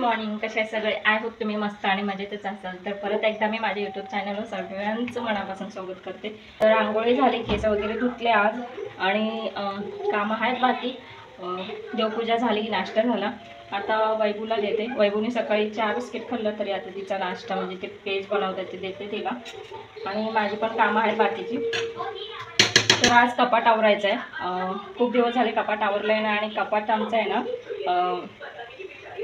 Morning. कसे आहे सगळे? आय होप तुम्ही मस्त आणि मजेतच असाल. तर परत एकदा मी माझ्या यूट्यूब चॅनलवर सगळ्यांचं मनापासून स्वागत करते. तर आंघोळी झाली, केस वगैरे धुतले आज आणि कामं आहेत बाकी. देवपूजा झाली, नाश्ता झाला. आता वैभूला देते. वैभूने सकाळी चहा बिस्किट खाल्लं तरी आता तिचा नाश्ता म्हणजे ते पेज बनवते ते देते तिला. आणि माझी पण कामं आहेत बाकीची. तर आज कपाट आवरायचं आहे. खूप दिवस झाले कपाट आवरलं आहे ना. आणि कपाट आमचं आहे ना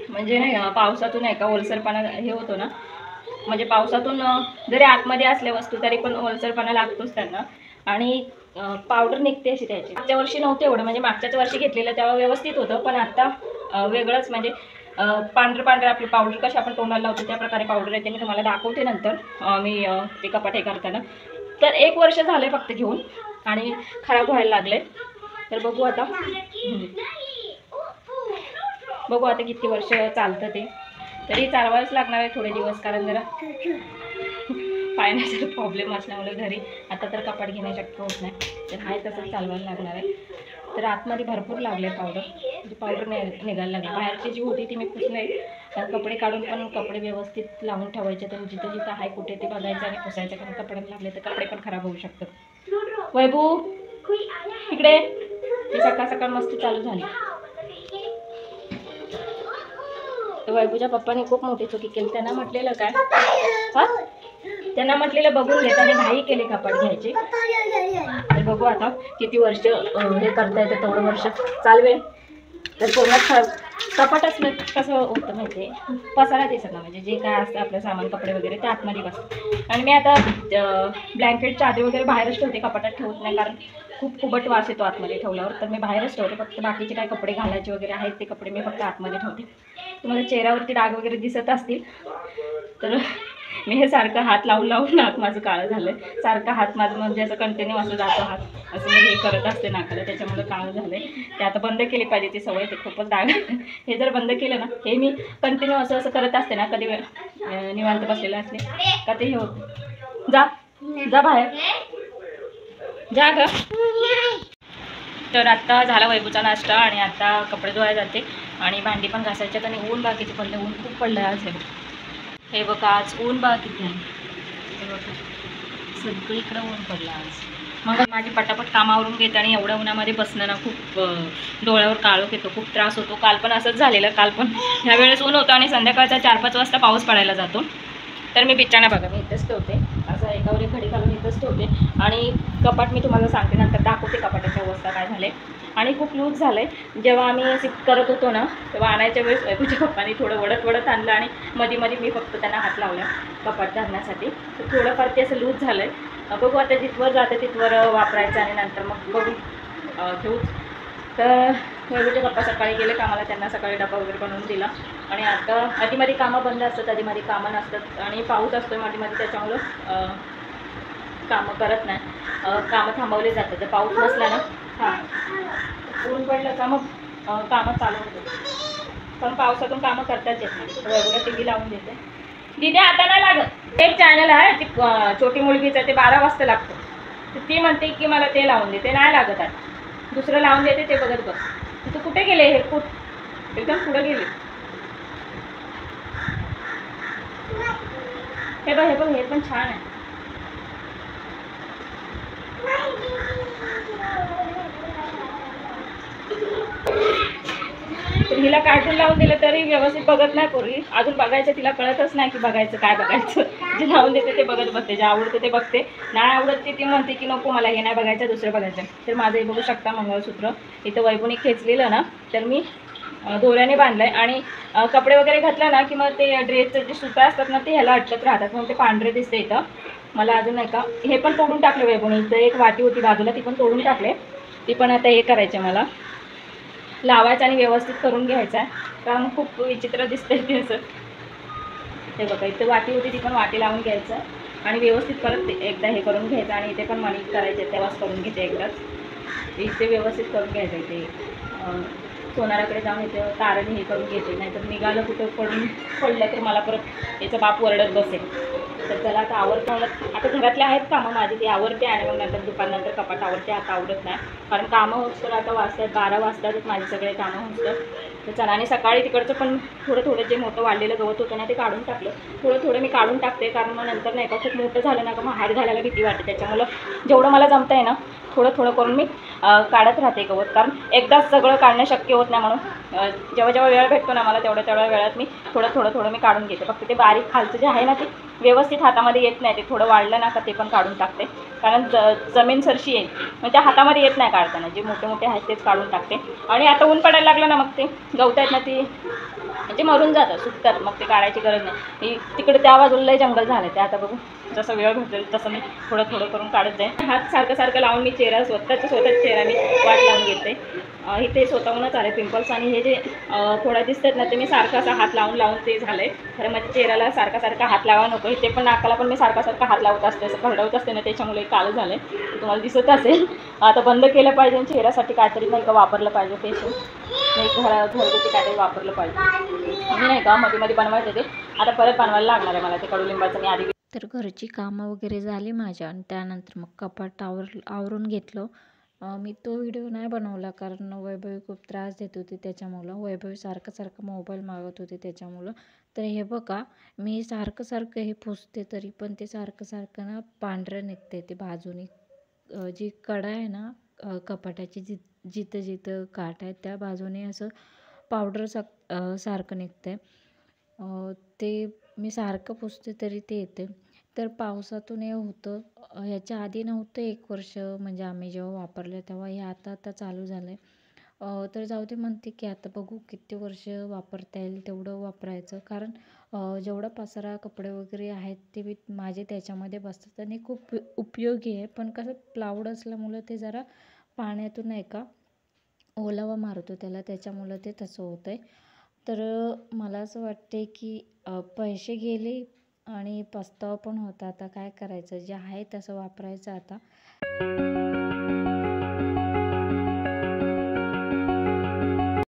म्हणजे नाही पावसातून आहे का ओलसरपणा हे होतो ना. म्हणजे पावसातून जरी आतमध्ये असल्या वस्तू तरी पण ओलसरपणा लागतोच त्यांना. आणि पावडर निघते अशी त्याची. मागच्या वर्षी नव्हते एवढं, म्हणजे मागच्याच वर्षी घेतलेलं तेव्हा व्यवस्थित होतं. पण आता वेगळंच म्हणजे पांढरं पांढरं आपली पावडर कशी आपण तोंडाला लावतो त्या प्रकारे पावडर येते. मी तुम्हाला दाखवते नंतर मी ते कपाट हे करताना. तर 1 वर्ष झाले फक्त घेऊन आणि खराब व्हायला लागले. तर बघू आता किती वर्ष चालतं ते. तरी चालवायच लागणार आहे थोडे दिवस, कारण जरा फायनान्शियल प्रॉब्लेम असल्यामुळे घरी आता तर कपाट घेणे शक्य होत नाही. तर हाय तसंच चालवायला लागणार आहे. तर आतमध्ये भरपूर लागले पावडर, म्हणजे पावडर निघायला लागली. बाहेरची जी होती ती मी पुसले. कपडे काढून पण कपडे व्यवस्थित लावून ठेवायचे. तर जिथं जिथं आहे कुठे ते बघायचं आणि पुसायचं, कारण कपड्याला लागले तर कपडे पण खराब होऊ शकतात. वैभू इकडे. ती सकाळ सकाळ मस्त चालू झाली. तर वैभूच्या पप्पाने खूप मोठी चुकी केली. त्यांना म्हटलेलं काय त्यांना म्हटलेलं बघून घेत आणि घाई केली कपाट घ्यायची. तर बघू आता किती वर्ष हे करता येतं, तेवढं वर्ष चालवेल. तर पूर्ण कपाट असलं कसं होतं माहिती आहे, पसारा दिसत ना. म्हणजे जे काय असतं आपलं सामान कपडे वगैरे ते आतमध्ये बसतं. आणि मी आता ब्लँकेट चादरी वगैरे बाहेरच ठेवते, कपाटात ठेवत नाही, कारण खूप कुबट वास येतो आतमध्ये ठेवल्यावर. तर मी बाहेरच ठेवते. फक्त बाकीचे काय कपडे घालायचे वगैरे आहेत ते कपडे मी फक्त आतमध्ये ठेवते. तुम्हाला चेहऱ्यावरती डाग वगैरे दिसत असतील तर मी हे सारखं हात लावून लावून नाक माझं काळं झालं आहे. सारखं हात माझं म्हणजे असं कंटिन्यू असं जातो हात, असं मी हे करत असते नाकाला, त्याच्यामुळे काळं झालं आहे. ते आता बंद केली पाहिजे ती सवय, ते खूपच डाग. हे जर बंद केलं ना, हे मी कंटिन्यू असं असं करत असते ना, कधी निवांत बसलेलं असले का ते हे होतं. जा बाहेर जा ग. तर आत्ता झाला वैभूचा नाश्ता आणि आता कपडे धुवायला जाते आणि भांडी पण घासायच्यात. आणि ऊन बाकीचे पडले, ऊन खूप पडलं आज. हे बघा आज ऊन बघा किती आहे. हे बघा सगळीकडं ऊन पडलं आज. मग माझी पटापट कामावरून घेते आणि एवढ्या उन्हामध्ये बसणं ना खूप डोळ्यावर काळोख येतो, खूप त्रास होतो. काल पण असंच झालेलं. काल पण ह्या वेळेस ऊन होतं आणि संध्याकाळचा 4-5 वाजता पाऊस पडायला जातो. तर मी बिचाना बघा मी इथंच ठेवते, असं एकावर एक घडी घालून इथंच ठेवते. आणि कपाट मी तुम्हाला सांगते नंतर, दाखवते कपाटाची अवस्था काय झाले. आणि खूप लूज झालं आहे. जेव्हा आम्ही सिफ्ट करत होतो ना तेव्हा आणायच्या वेळेस वैभूच्या पप्पाने थोडं वडत आणलं आणि मध्ये मी फक्त त्यांना हात लावला कपाट धरण्यासाठी. तर थोडंफार ते असं लूज झालं आहे. बघू आता जिथवर जाते तिथवर वापरायचं आणि नंतर मग बघू घेऊच. तर वैभूचे पप्पा सकाळी गेले कामाला, त्यांना सकाळी डबा वगैरे बनवून दिला. आणि आता आधीमध्ये कामं बंद असतात, आधीमध्ये कामं नसतात आणि पाऊस असतो मध्ये त्याच्यामुळं कामं करत नाही, कामं थांबवले जातात. जर पाऊस नसला ना ऊन पडलं का मग कामं चालू होतात. पण पावसातून कामं करताच येत नाही. वैभवला टी व्ही लावून देते. दिदी आता नाही लागत. एक चॅनल आहे ती छोटी मुलगीचं, ते 12 वाजता लागतं. तर ती म्हणते की मला ते लावून दे. ते नाही लागत आहे, दुसरं लावून देते, ते बघत बस. तू कुठे गेले? हे एकदम पुढं गेले. हे बघ हे पण छान आहे. तर हिला कार्टून लावून दिलं तरी व्यवस्थित बघत नाही पोरगी. अजून बघायचं तिला कळतच नाही की बघायचं काय बघायचं. जे लावून देते ते बघत बसते, जे आवडतं ते बघते. नाही आवडत ती म्हणते की नको मला हे नाही बघायचं, दुसरं बघायचं. तर माझं हे बघू शकता मंगळसूत्र इथं वैभवने खेचलेलं ना, तर मी दोऱ्याने बांधलं आहे. आणि कपडे वगैरे घातलं ना की मग ते ड्रेसचे जे सुता असतात ना ते ह्याला अटकत राहतात, म्हणून ते पांढरे दिसते इथं. मला अजून नाही का हे पण तोडून टाकले वैभवने. इथं एक वाटी होती बाजूला, ती पण तोडून टाकले. ती पण आता हे करायचं, मला लावायचं आणि व्यवस्थित करून घ्यायचं आहे, कारण खूप विचित्र दिसते ते असं. हे बघा इथे वाटी होती, ती पण वाटी लावून घ्यायचं आणि व्यवस्थित परत एकदा हे करून घ्यायचं. आणि इथे पण मणी करायचे तेव्हाच करून घेते एकदाच. इथे व्यवस्थित करून घ्यायचं. इथे सोनाराकडे जाऊन इथे ताराने हे करून घेते, नाहीतर निघालं कुठं पडलं तर मला परत याचा बाप ओरडत बसेल. तर त्याला आता आवरते. आता घरातले आहेत कामं माझी, ती आवरते आणि मग नंतर दुपारनंतर कपाट आवरते. आता आवडत नाही कारण कामं होतं आता वाजतात 12 वाजतातच माझे सगळे कामं होतं. तर चला, आणि सकाळी तिकडचं पण थोडं जे मोठं वाढलेलं गवत होतं ना ते काढून टाकलं. थोडं मी काढून टाकते कारण मग नंतर नाही का खूप मोठं झालं ना का मग हात घालायला भीती वाटते. त्याच्यामुळं जेवढं मला जमतं आहे ना थोडं करून मी काढत राहते गवत, कारण एकदाच सगळं काढणं शक्य होत नाही. म्हणून जेव्हा वेळ भेटतो ना मला तेवढ्या वेळात मी थोडं मी काढून घेते. फक्त ते बारीक खालचं जे आहे ना ते व्यवस्थित हातामध्ये येत नाही, ते थोडं वाढलं ना का ते पण काढून टाकते. कारण जमीन सरशी येईल मग त्या हातामध्ये येत नाही काढताना. जे मोठे आहेत तेच काढून टाकते. आणि आता ऊन पडायला लागलं ना मग ते गवत आहेत ना ती म्हणजे मरून जातात, सुकतात, मग ते काढायची गरज नाही. तिकडे त्या बाजूला जंगल झालं ते. आता बघू जसं वेळ भेटेल तसं मी थोडं करून काढत जाईल. हात सारखं लावून मी चेहरा स्वतःच चेहरा मी वाट लावून घेते. इथे स्वतःहूनच आले पिंपल्स, आणि हे जे थोडं दिसतात ना ते मी सारखा असा हात लावून ते झालं आहे. खरं माझ्या चेहऱ्याला सारखा हात लावा नको. इथे पण नाकाला पण मी सारखा हात लावत असते, असं खरडवत असते ना, त्याच्यामुळे काळं झालं आहे. तुम्हाला दिसत असेल. आता बंद केलं पाहिजे, चेहऱ्यासाठी काहीतरी नाही का वापरलं पाहिजे. फेशियल नाही घरगुती काहीतरी वापरलं पाहिजे. मी नाही का मध्ये बनवायचं ते आता परत बनवायला लागणार आहे मला ते कडुलिंबाचं. मी आधी तर घरची कामं वगैरे झाली माझ्या, आणि त्यानंतर मग कपाट आवरून घेतलं. मी तो व्हिडिओ नाही बनवला कारण वैभवी खूप त्रास देत होती त्याच्यामुळं. वैभवी सारखं मोबाईल मागत होते त्याच्यामुळं. तर हे बघा, मी सारखं हे पुसते तरी पण ते सारखं ना पांढरं निघते ते बाजूने. जी कडा आहे ना कपाटाची, जिथं काठ आहे त्या बाजूने असं पावडर सारखं निघतं आहे. ते मी सारखं पुसते तरी ते येते. तर पावसातून हे होतं. ह्याच्या आधी नव्हतं 1 वर्ष, म्हणजे आम्ही जेव्हा वापरलं तेव्हा. हे आता चालू झालं आहे. तर जाऊ दे म्हणते की आता बघू किती वर्ष वापरता येईल तेवढं वापरायचं. कारण जेवढा पसारा कपडे वगैरे आहेत ते माझे त्याच्यामध्ये बसतात आणि खूप उपयोगी आहे. पण कसं प्लाऊड असल्यामुळं ते जरा पाण्यातून नाही का ओलावा मारतो त्याला, त्याच्यामुळं ते तसं होतं आहे. तर मला असं वाटते की पैसे गेले आणि पस्तावा पण होता. आता काय करायचं, जे आहे तसं वापरायचं आता.